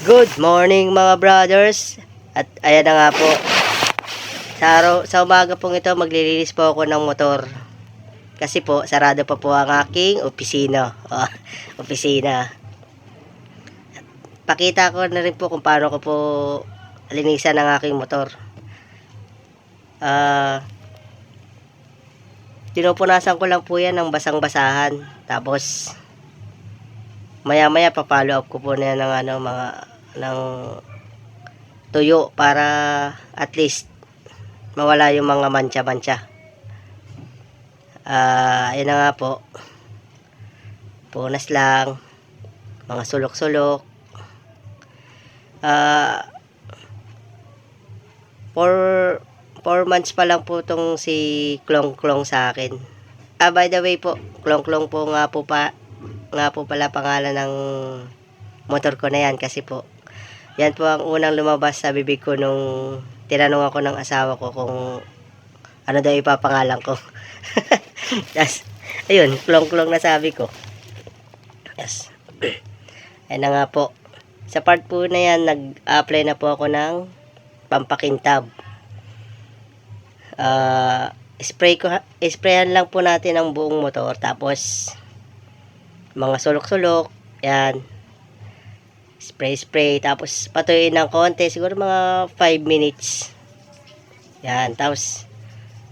Good morning mga brothers. At ayan na nga po. Sa umaga pong ito maglilinis po ako ng motor. Kasi po sarado pa po ang aking opisina. Opisina. Pakita ko na rin po kung paano ko po linisan ang aking motor. Pinupunasan ko lang po yan ng basang-basahan. Tapos maya-maya pa-follow up ko po na ng ng tuyo para at least mawala yung mga mancha-mancha. Ayun na nga po. Punas lang. Mga sulok-sulok. 4 months pa lang po tong si Klong-Klong sa akin. By the way po, Klong-Klong po nga po pala pangalan ng motor ko na yan kasi po yan po ang unang lumabas sa bibig ko nung tinanong ako ng asawa ko kung ano daw ipapangalan ko. Yes. Ayun, Klong-Klong na sabi ko. Yes. Ayun na nga po. Sa part po na yan, nag-apply na po ako ng pampakintab. Sprayan lang po natin ang buong motor. Tapos, mga sulok-sulok. Yan. Spray. Tapos, patuyuin ng konti. Siguro mga 5 minutes. Yan. Tapos,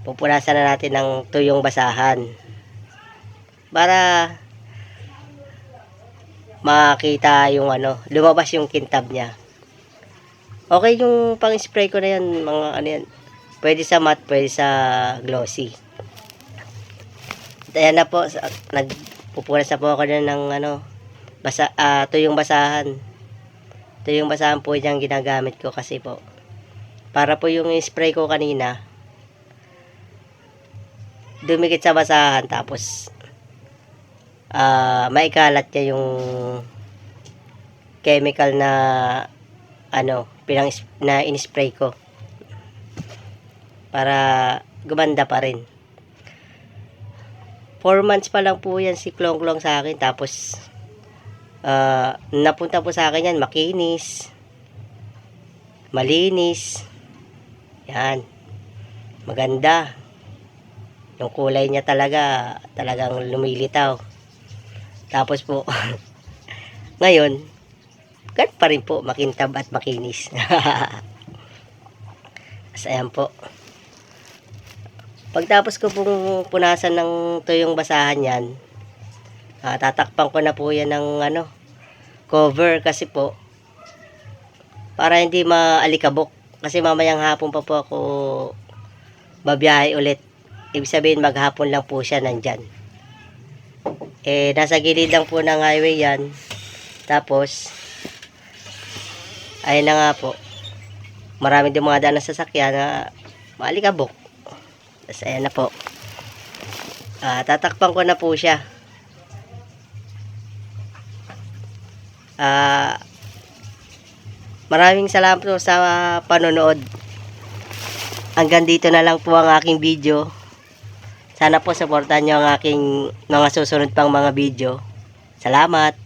pupunasan na natin ng tuyong basahan. Para makita yung lumabas yung kintab niya. Okay yung pang-spray ko na yan. Mga yan. Pwede sa matte, pwede sa glossy. At ayan na po. Nagpupunas na po ako na ng tuyong basahan. Tuyong basahan po yung ginagamit ko kasi po. Para po yung spray ko kanina, dumikit sa basahan tapos maikalat niya yung chemical na na in-spray ko para gumanda pa rin. 4 months pa lang po yan si Klong-Klong sa akin. Tapos napunta po sa akin yan, makinis, malinis, yan, maganda yung kulay niya, talagang lumilitaw. Tapos po ngayon ganun pa rin po, makintab at makinis. As ayan po. Pagtapos ko pong punasan ng tuyong basahan yan, tatakpan ko na po yan ng cover kasi po para hindi maalikabok. Kasi mamayang hapon pa po ako babiyahe ulit. Ibig sabihin maghapon lang po siya nandyan. Nasa gilid lang po ng highway yan. Tapos ayun na nga po, marami din mga daan na sasakyan na maalikabok. Tapos ayan na po, tatakpan ko na po siya. Maraming salamat po sa panonood. Hanggang dito na lang po ang aking video. Sana po supportan nyo ang aking mga susunod pang mga video. Salamat.